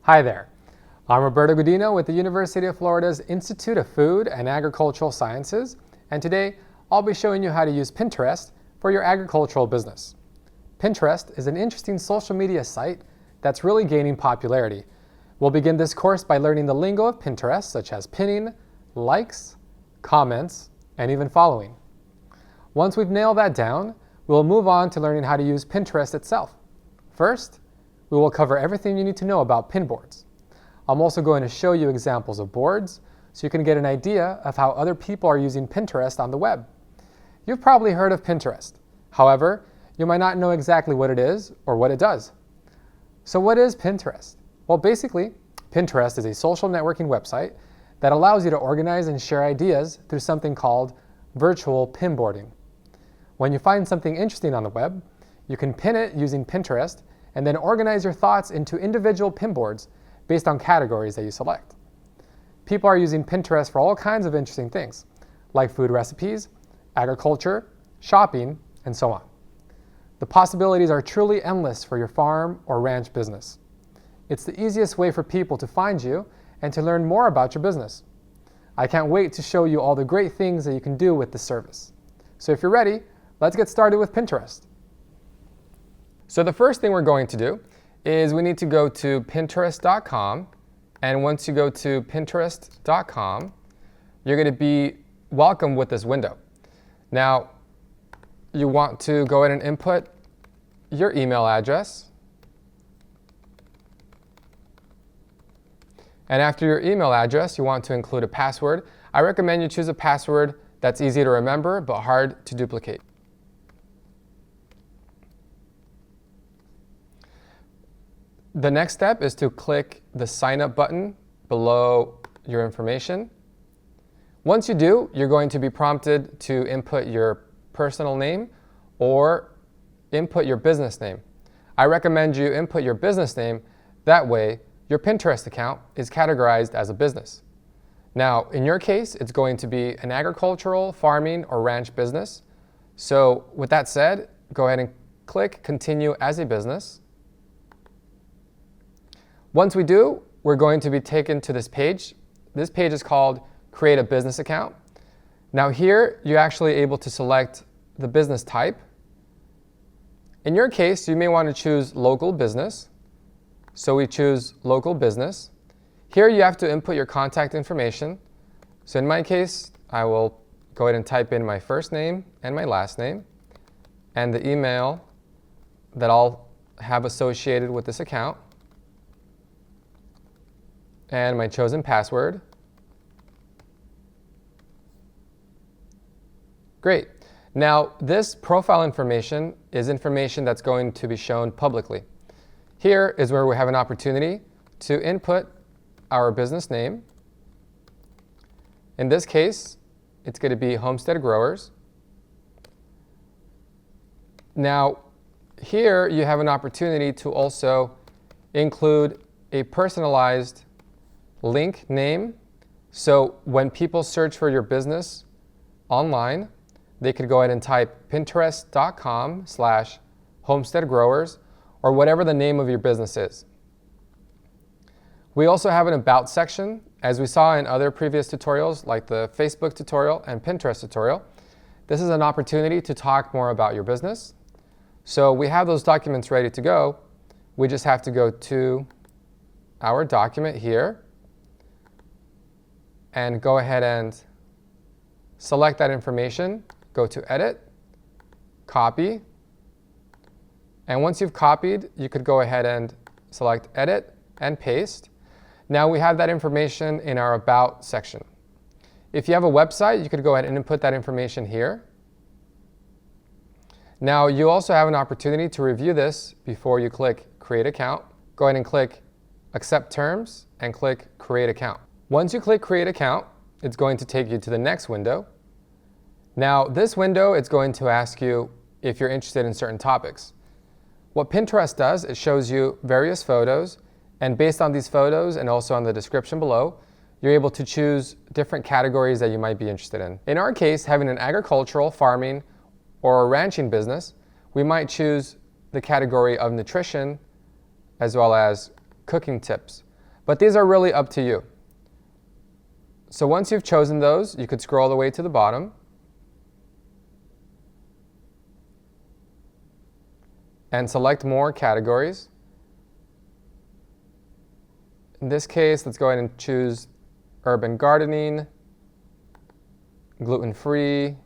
Hi there. I'm Roberto Godino with the University of Florida's Institute of Food and Agricultural Sciences, and today I'll be showing you how to use Pinterest for your agricultural business. Pinterest is an interesting social media site that's really gaining popularity. We'll begin this course by learning the lingo of Pinterest, such as pinning, likes, comments, and even following. Once we've nailed that down, we'll move on to learning how to use Pinterest itself. First, we will cover everything you need to know about pin boards. I'm also going to show you examples of boards so you can get an idea of how other people are using Pinterest on the web. You've probably heard of Pinterest. However, you might not know exactly what it is or what it does. So what is Pinterest? Well, basically, Pinterest is a social networking website that allows you to organize and share ideas through something called virtual pinboarding. When you find something interesting on the web, you can pin it using Pinterest and then organize your thoughts into individual pinboards based on categories that you select. People are using Pinterest for all kinds of interesting things, like food recipes, agriculture, shopping, and so on. The possibilities are truly endless for your farm or ranch business. It's the easiest way for people to find you and to learn more about your business. I can't wait to show you all the great things that you can do with this service. So if you're ready, let's get started with Pinterest. So the first thing we're going to do is we need to go to Pinterest.com, and once you go to Pinterest.com, you're going to be welcomed with this window. Now, you want to go ahead and input your email address, and after your email address, you want to include a password. I recommend you choose a password that's easy to remember but hard to duplicate. The next step is to click the sign up button below your information. Once you do, you're going to be prompted to input your personal name or input your business name. I recommend you input your business name. That way, your Pinterest account is categorized as a business. Now, in your case, it's going to be an agricultural, farming, or ranch business. So with that said, go ahead and click Continue as a Business. Once we do, we're going to be taken to this page. This page is called Create a Business Account. Now here, you're actually able to select the business type. In your case, you may want to choose local business. So we choose local business. Here you have to input your contact information. So in my case, I will go ahead and type in my first name and my last name and the email that I'll have associated with this account, and my chosen password. Great. Now, this profile information is information that's going to be shown publicly. Here is where we have an opportunity to input our business name. In this case, it's going to be Homestead Growers. Now, here you have an opportunity to also include a personalized link name. So when people search for your business online, they could go ahead and type pinterest.com/homesteadgrowers or whatever the name of your business is. We also have an About section, as we saw in other previous tutorials like the Facebook tutorial and Pinterest tutorial. This is an opportunity to talk more about your business. So we have those documents ready to go. We just have to go to our document here and go ahead and select that information, go to Edit, Copy, and once you've copied, you could go ahead and select Edit and Paste. Now we have that information in our About section. If you have a website, you could go ahead and input that information here. Now you also have an opportunity to review this before you click Create Account. Go ahead and click Accept Terms and click Create Account. Once you click Create Account, it's going to take you to the next window. Now, this window, it's going to ask you if you're interested in certain topics. What Pinterest does, it shows you various photos, and based on these photos and also on the description below, you're able to choose different categories that you might be interested in. In our case, having an agricultural, farming, or a ranching business, we might choose the category of nutrition as well as cooking tips. But these are really up to you. So once you've chosen those, you could scroll all the way to the bottom and select more categories. In this case, let's go ahead and choose urban gardening, gluten-free.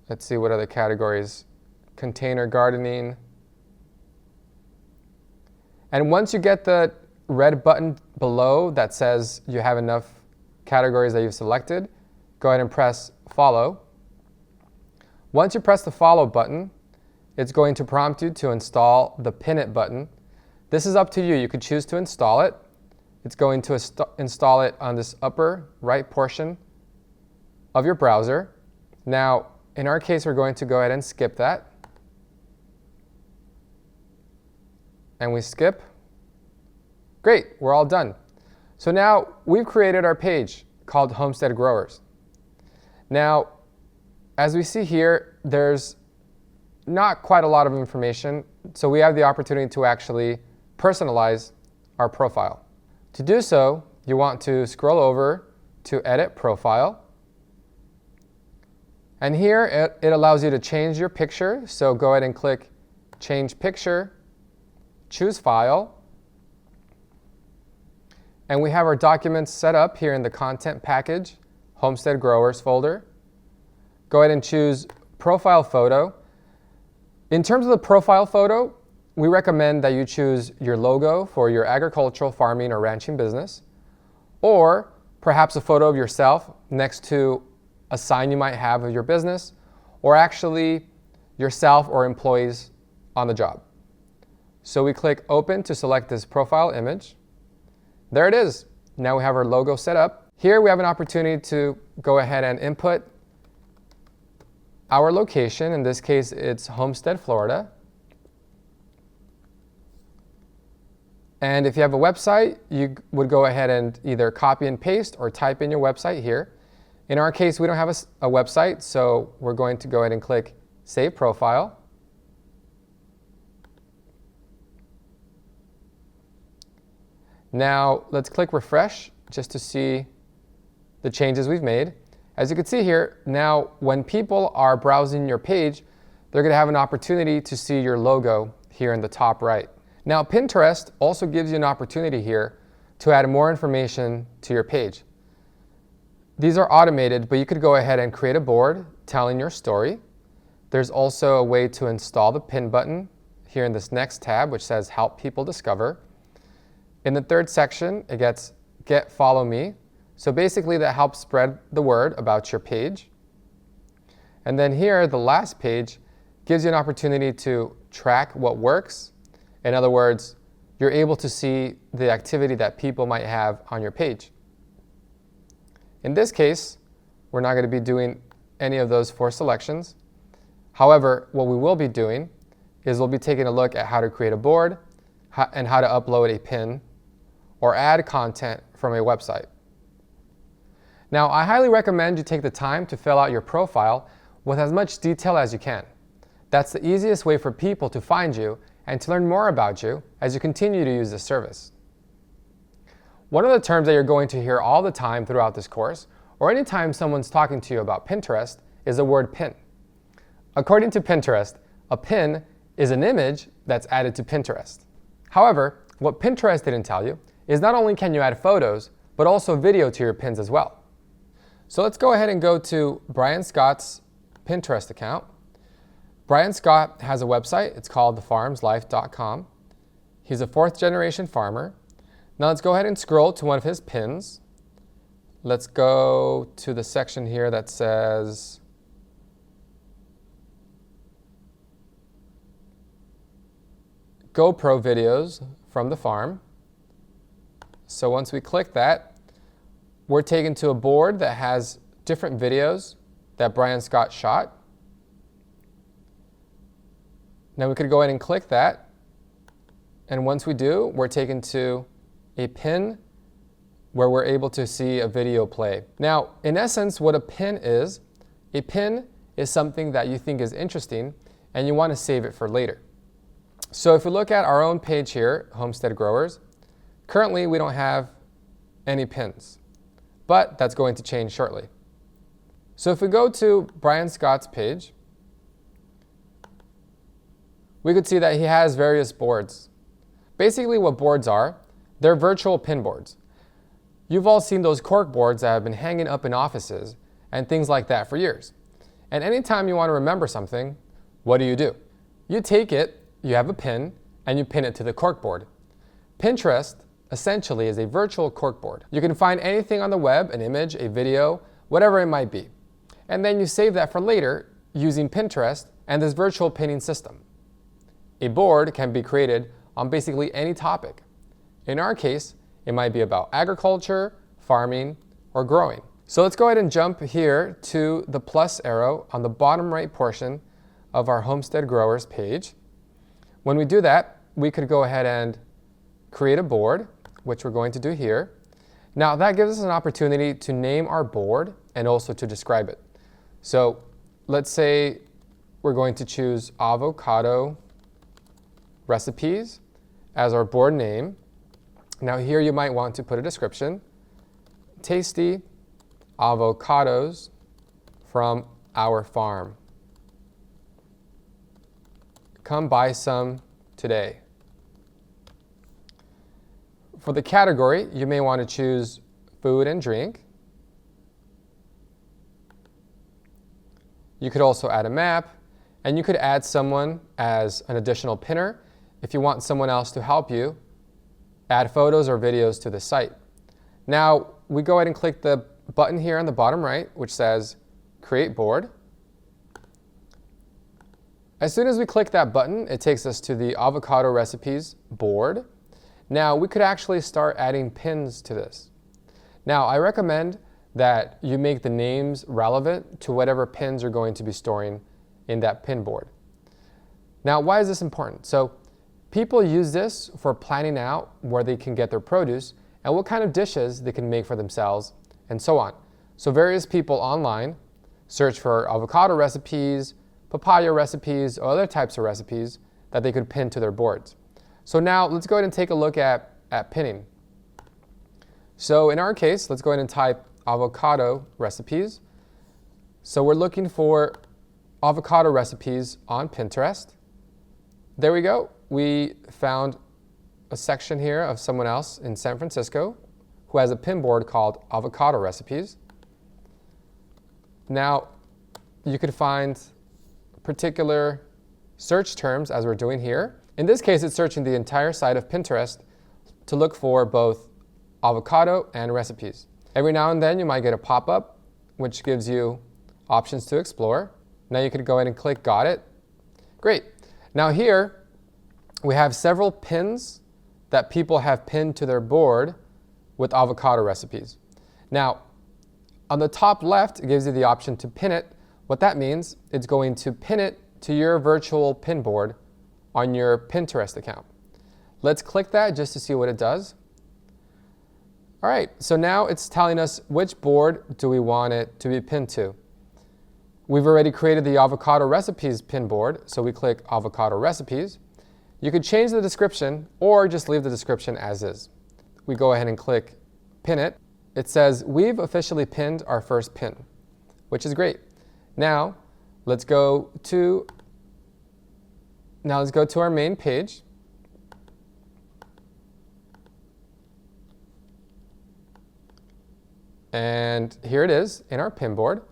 Let's see what other categories. Container gardening. And once you get the red button below that says you have enough categories that you've selected, go ahead and press follow. Once you press the follow button, it's going to prompt you to install the Pin It button. This is up to you. You could choose to install it. It's going to install it on this upper right portion of your browser. Now, in our case, we're going to go ahead and skip that. And we skip. Great, we're all done. So now we've created our page called Homestead Growers. Now, as we see here, there's not quite a lot of information, so we have the opportunity to actually personalize our profile. To do so, you want to scroll over to Edit Profile. And here it allows you to change your picture, so go ahead and click Change Picture, choose File, and we have our documents set up here in the Content Package, Homestead Growers folder. Go ahead and choose Profile Photo. In terms of the profile photo, we recommend that you choose your logo for your agricultural, farming, or ranching business, or perhaps a photo of yourself next to a sign you might have of your business, or actually yourself or employees on the job. So we click Open to select this profile image. There it is. Now we have our logo set up. Here we have an opportunity to go ahead and input our location. In this case, it's Homestead, Florida. And if you have a website, you would go ahead and either copy and paste or type in your website here. In our case, we don't have a website, so we're going to go ahead and click Save Profile. Now, let's click Refresh just to see the changes we've made. As you can see here, now when people are browsing your page, they're going to have an opportunity to see your logo here in the top right. Now, Pinterest also gives you an opportunity here to add more information to your page. These are automated, but you could go ahead and create a board telling your story. There's also a way to install the pin button here in this next tab, which says Help People Discover. In the third section, it gets Get Follow Me. So basically that helps spread the word about your page. And then here, the last page gives you an opportunity to track what works. In other words, you're able to see the activity that people might have on your page. In this case, we're not going to be doing any of those 4 selections. However, what we will be doing is we'll be taking a look at how to create a board and how to upload a pin or add content from a website. Now, I highly recommend you take the time to fill out your profile with as much detail as you can. That's the easiest way for people to find you and to learn more about you as you continue to use this service. One of the terms that you're going to hear all the time throughout this course, or anytime someone's talking to you about Pinterest, is the word pin. According to Pinterest, a pin is an image that's added to Pinterest. However, what Pinterest didn't tell you is not only can you add photos, but also video to your pins as well. So let's go ahead and go to Brian Scott's Pinterest account. Brian Scott has a website. It's called thefarmslife.com. He's a 4th generation farmer. Now let's go ahead and scroll to one of his pins. Let's go to the section here that says GoPro videos from the farm. So once we click that, we're taken to a board that has different videos that Brian Scott shot. Now we could go ahead and click that. And once we do, we're taken to a pin where we're able to see a video play. Now, in essence, what a pin is something that you think is interesting and you want to save it for later. So if we look at our own page here, Homestead Growers, currently we don't have any pins, but that's going to change shortly. So if we go to Brian Scott's page, we could see that he has various boards. Basically what boards are, they're virtual pin boards. You've all seen those cork boards that have been hanging up in offices and things like that for years. And anytime you want to remember something, what do? You take it, you have a pin, and you pin it to the cork board. Pinterest essentially is a virtual cork board. You can find anything on the web, an image, a video, whatever it might be. And then you save that for later using Pinterest and this virtual pinning system. A board can be created on basically any topic. In our case, it might be about agriculture, farming, or growing. So let's go ahead and jump here to the plus arrow on the bottom right portion of our Homestead Growers page. When we do that, we could go ahead and create a board, which we're going to do here. Now that gives us an opportunity to name our board and also to describe it. So let's say we're going to choose avocado recipes as our board name. Now here you might want to put a description. Tasty avocados from our farm. Come buy some today. For the category, you may want to choose food and drink. You could also add a map, and you could add someone as an additional pinner if you want someone else to help you add photos or videos to the site. Now, we go ahead and click the button here on the bottom right, which says Create Board. As soon as we click that button, it takes us to the avocado recipes board. Now, we could actually start adding pins to this. Now, I recommend that you make the names relevant to whatever pins you're going to be storing in that pin board. Now, why is this important? So, people use this for planning out where they can get their produce and what kind of dishes they can make for themselves and so on. So various people online search for avocado recipes, papaya recipes, or other types of recipes that they could pin to their boards. So now let's go ahead and take a look at pinning. So in our case, let's go ahead and type avocado recipes. So we're looking for avocado recipes on Pinterest. There we go. We found a section here of someone else in San Francisco who has a pin board called avocado recipes. Now, you could find particular search terms as we're doing here. In this case, it's searching the entire site of Pinterest to look for both avocado and recipes. Every now and then you might get a pop-up which gives you options to explore. Now you could go ahead and click Got It. Great. Now here we have several pins that people have pinned to their board with avocado recipes. Now on the top left, it gives you the option to pin it. What that means, it's going to pin it to your virtual pin board on your Pinterest account. Let's click that just to see what it does. All right, so now it's telling us which board do we want it to be pinned to. We've already created the avocado recipes pin board, so we click avocado recipes. You could change the description or just leave the description as is. We go ahead and click pin it. It says we've officially pinned our first pin, which is great. Now let's go to our main page. And here it is in our pin board.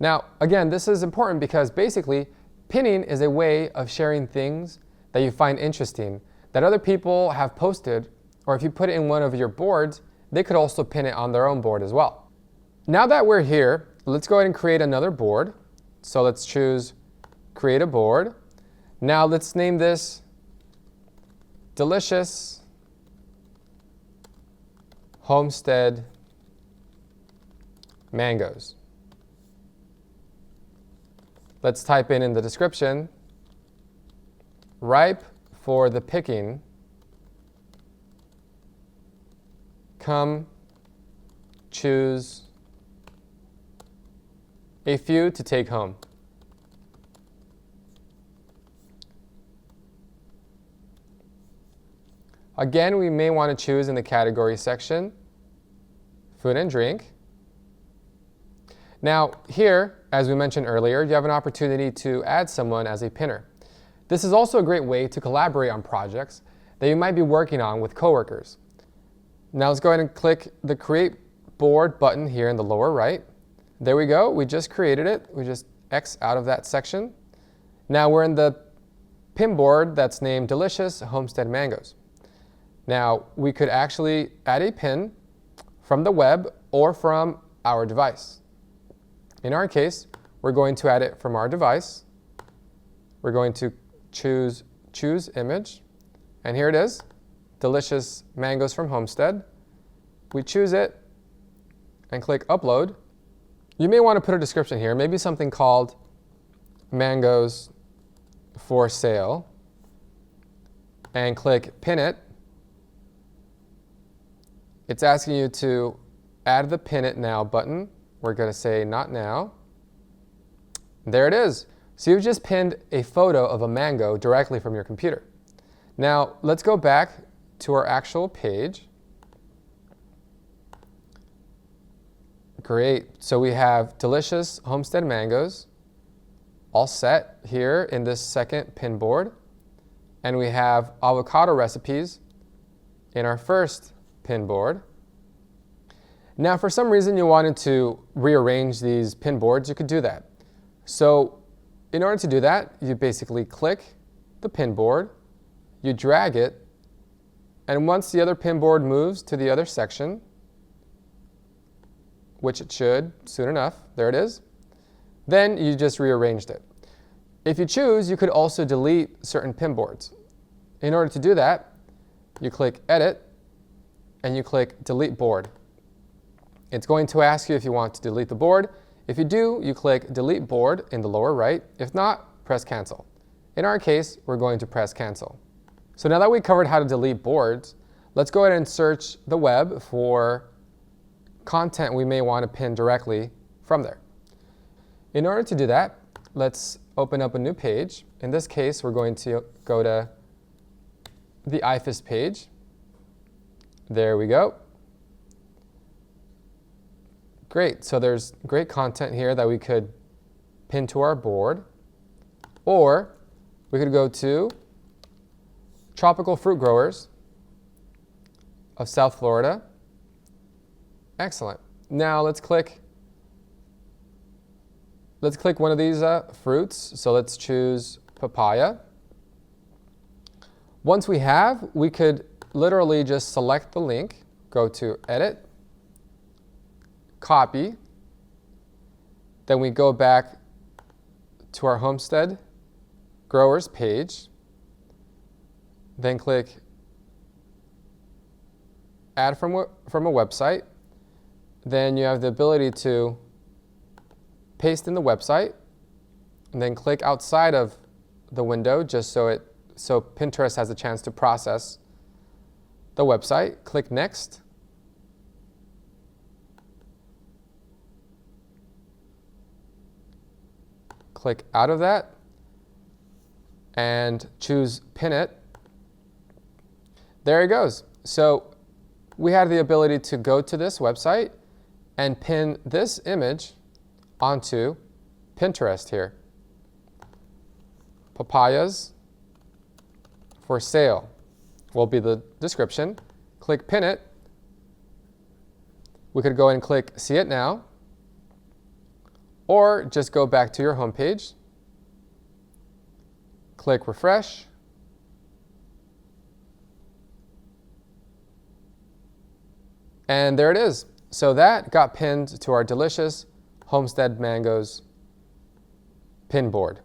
Now, again, this is important because basically pinning is a way of sharing things that you find interesting that other people have posted, or if you put it in one of your boards, they could also pin it on their own board as well. Now that we're here, let's go ahead and create another board. So let's choose Create a Board. Now let's name this Delicious Homestead Mangoes. Let's type in the description, ripe for the picking. Come choose a few to take home. Again, we may want to choose in the category section, food and drink. Now here, as we mentioned earlier, you have an opportunity to add someone as a pinner. This is also a great way to collaborate on projects that you might be working on with coworkers. Now let's go ahead and click the Create Board button here in the lower right. There we go, we just created it. We just X out of that section. Now we're in the pin board that's named Delicious Homestead Mangoes. Now we could actually add a pin from the web or from our device. In our case, we're going to add it from our device. We're going to choose Image, and here it is, Delicious Mangoes from Homestead. We choose it and click Upload. You may want to put a description here, maybe something called Mangoes for Sale, and click Pin It. It's asking you to add the Pin It Now button. We're going to say Not Now. There it is. So you've just pinned a photo of a mango directly from your computer. Now let's go back to our actual page. Great. So we have Delicious Homestead Mangoes all set here in this second pin board. And we have avocado recipes in our first pin board. Now, for some reason you wanted to rearrange these pin boards, you could do that. So in order to do that, you basically click the pin board, you drag it, and once the other pin board moves to the other section, which it should soon enough, there it is, then you just rearranged it. If you choose, you could also delete certain pin boards. In order to do that, you click Edit, and you click Delete Board. It's going to ask you if you want to delete the board. If you do, you click Delete Board in the lower right. If not, press Cancel. In our case, we're going to press Cancel. So now that we covered how to delete boards, let's go ahead and search the web for content we may want to pin directly from there. In order to do that, let's open up a new page. In this case, we're going to go to the IFAS page. There we go. Great, so there's great content here that we could pin to our board, or we could go to Tropical Fruit Growers of South Florida. Excellent. Now let's click one of these fruits. So let's choose papaya. Once we have, we could literally just select the link, go to Edit, Copy, then we go back to our Homestead Growers page, then click Add from a website. Then you have the ability to paste in the website, and then click outside of the window just so Pinterest has a chance to process the website. Click Next. Click out of that and choose Pin It. There it goes. So we have the ability to go to this website and pin this image onto Pinterest here. Papayas for sale will be the description. Click Pin It. We could go and click See It Now, or just go back to your home page, click Refresh, and there it is. So that got pinned to our Delicious Homestead Mangoes pin board.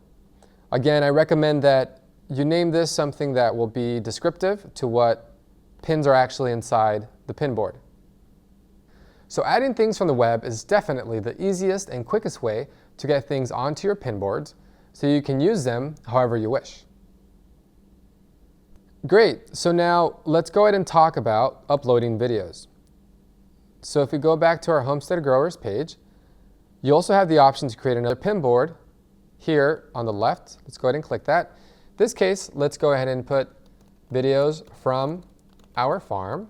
Again, I recommend that you name this something that will be descriptive to what pins are actually inside the pin board. So adding things from the web is definitely the easiest and quickest way to get things onto your pin boards so you can use them however you wish. Great, so now let's go ahead and talk about uploading videos. So if we go back to our Homestead Growers page, you also have the option to create another pin board here on the left. Let's go ahead and click that. In this case, let's go ahead and put videos from our farm.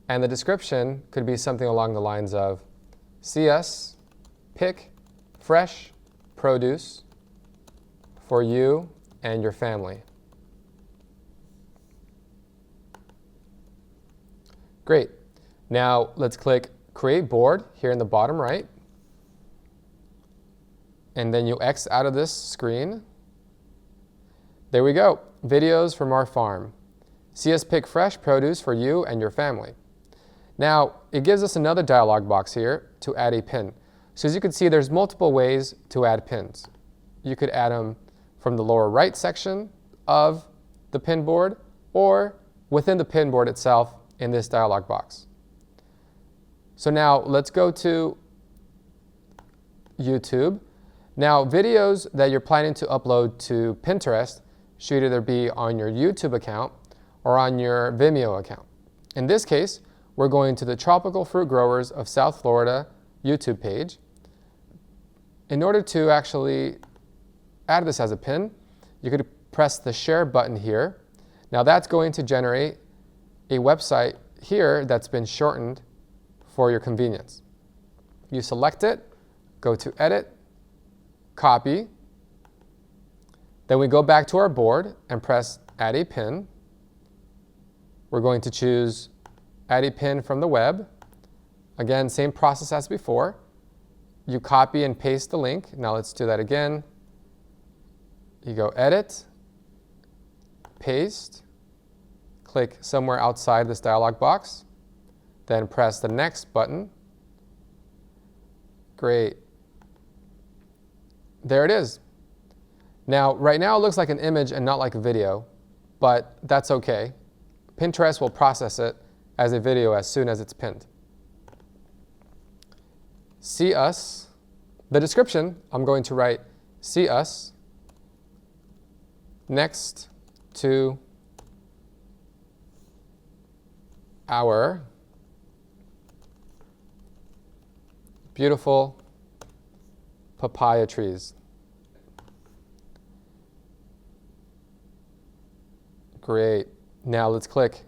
And the description could be something along the lines of, see us pick fresh produce for you and your family. Great. Now let's click Create Board here in the bottom right. And then you X out of this screen. There we go. Videos from our farm. See us pick fresh produce for you and your family. Now, it gives us another dialog box here to add a pin. So as you can see, there's multiple ways to add pins. You could add them from the lower right section of the pin board or within the pin board itself in this dialog box. So now let's go to YouTube. Now, videos that you're planning to upload to Pinterest should either be on your YouTube account or on your Vimeo account. In this case, we're going to the Tropical Fruit Growers of South Florida YouTube page. In order to actually add this as a pin, you could press the share button here. Now that's going to generate a website here that's been shortened for your convenience. You select it, go to Edit, Copy. Then we go back to our board and press Add a Pin. We're going to choose Add a Pin from the web. Again, same process as before. You copy and paste the link. Now let's do that again. You go Edit, Paste, click somewhere outside this dialog box, then press the Next button. Great. There it is. Now, right now it looks like an image and not like a video, but that's okay. Pinterest will process it as a video as soon as it's pinned. See us. The description, I'm going to write, see us next to our beautiful papaya trees. Great. Now let's click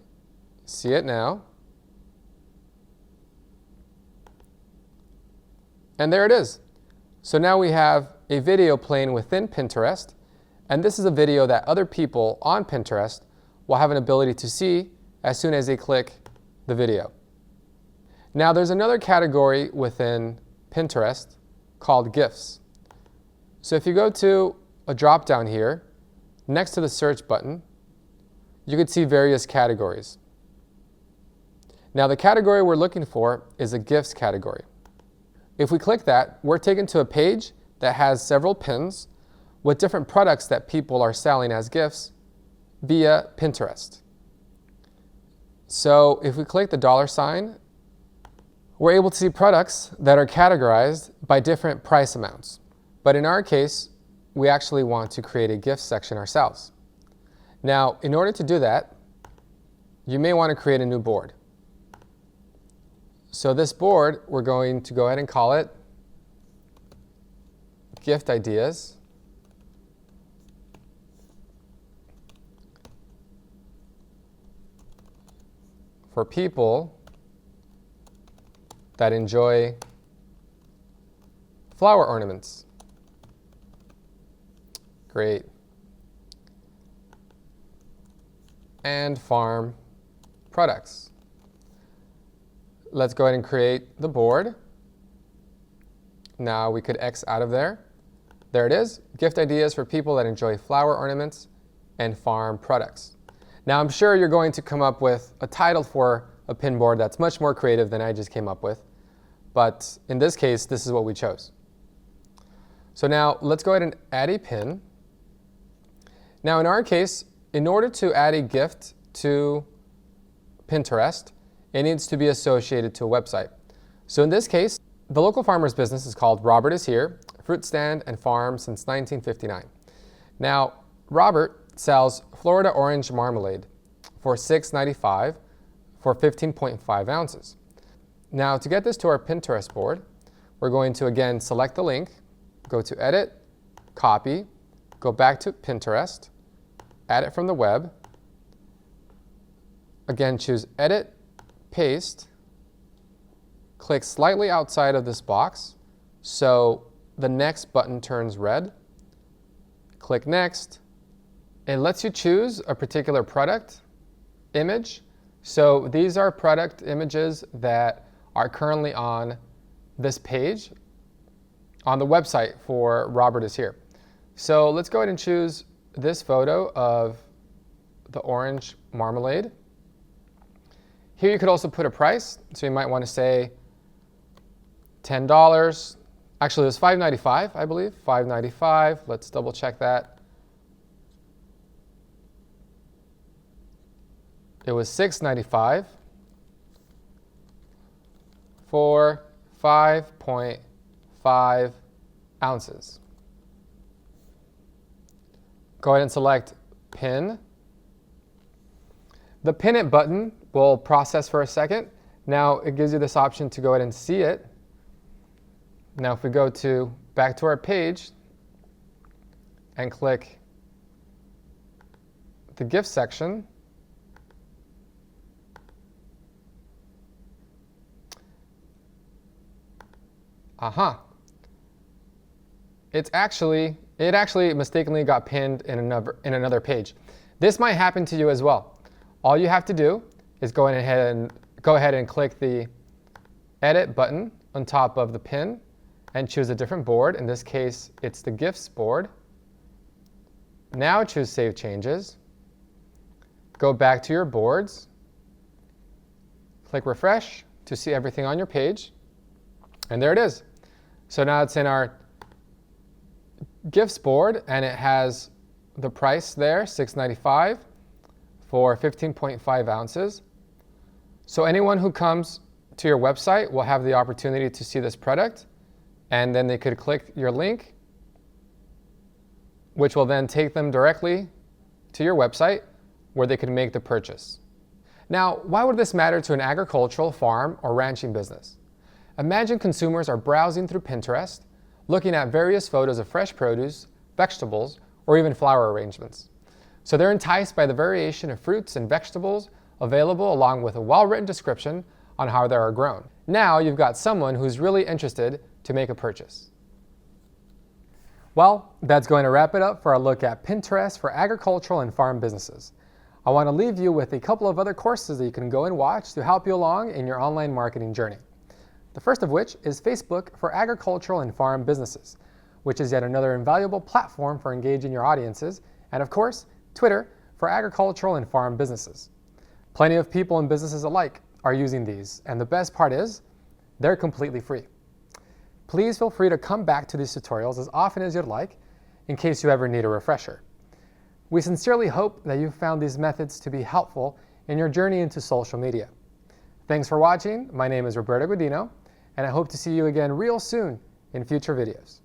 See It Now. And there it is. So now we have a video playing within Pinterest, and this is a video that other people on Pinterest will have an ability to see as soon as they click the video. Now there's another category within Pinterest called GIFs. So if you go to a drop down here, next to the search button, you could see various categories. Now the category we're looking for is a GIFs category. If we click that, we're taken to a page that has several pins with different products that people are selling as GIFs via Pinterest. So if we click the $, we're able to see products that are categorized by different price amounts. But in our case, we actually want to create a gift section ourselves. Now, in order to do that, you may want to create a new board. So this board, we're going to go ahead and call it Gift Ideas. For people that enjoy flower ornaments. Great. And farm products. Let's go ahead and create the board. Now we could X out of there. There it is, gift ideas for people that enjoy flower ornaments and farm products. Now I'm sure you're going to come up with a title for a pin board that's much more creative than I just came up with. But in this case, this is what we chose. So now let's go ahead and add a pin. Now in our case, in order to add a gift to Pinterest, it needs to be associated to a website. So in this case, the local farmer's business is called Robert Is Here, fruit stand and farm since 1959. Now, Robert sells Florida orange marmalade for $6.95 for 15.5 ounces. Now, to get this to our Pinterest board, we're going to again select the link, go to Edit, Copy, go back to Pinterest, add it from the web, Again, choose Edit, Paste, click slightly outside of this box so the Next button turns red. Click Next. It lets you choose a particular product image. So these are product images that are currently on this page on the website for Robert Is Here. So let's go ahead and choose this photo of the orange marmalade. Here you could also put a price. So you might want to say $10. Actually, it was $5.95, I believe. $5.95. Let's double check that. It was $6.95 for 5.5 ounces. Go ahead and select Pin. The Pin It button will process for a second. Now it gives you this option to go ahead and see it. Now if we go back to our page and click the gift section, it actually mistakenly got pinned in another page. This might happen to you as well. All you have to do is go ahead and click the Edit button on top of the pin and choose a different board. In this case, it's the Gifts board. Now choose Save Changes. Go back to your boards. Click Refresh to see everything on your page. And there it is. So now it's in our Gifts board, and it has the price there, $6.95 for 15.5 ounces. So anyone who comes to your website will have the opportunity to see this product, and then they could click your link, which will then take them directly to your website where they can make the purchase. Now, why would this matter to an agricultural, farm, or ranching business? Imagine consumers are browsing through Pinterest, looking at various photos of fresh produce, vegetables, or even flower arrangements. So they're enticed by the variation of fruits and vegetables available, along with a well-written description on how they are grown. Now you've got someone who's really interested to make a purchase. Well, that's going to wrap it up for our look at Pinterest for agricultural and farm businesses. I want to leave you with a couple of other courses that you can go and watch to help you along in your online marketing journey. The first of which is Facebook for agricultural and farm businesses, which is yet another invaluable platform for engaging your audiences, and of course, Twitter for agricultural and farm businesses. Plenty of people and businesses alike are using these, and the best part is, they're completely free. Please feel free to come back to these tutorials as often as you'd like, in case you ever need a refresher. We sincerely hope that you've found these methods to be helpful in your journey into social media. Thanks for watching. My name is Roberto Guidino, and I hope to see you again real soon in future videos.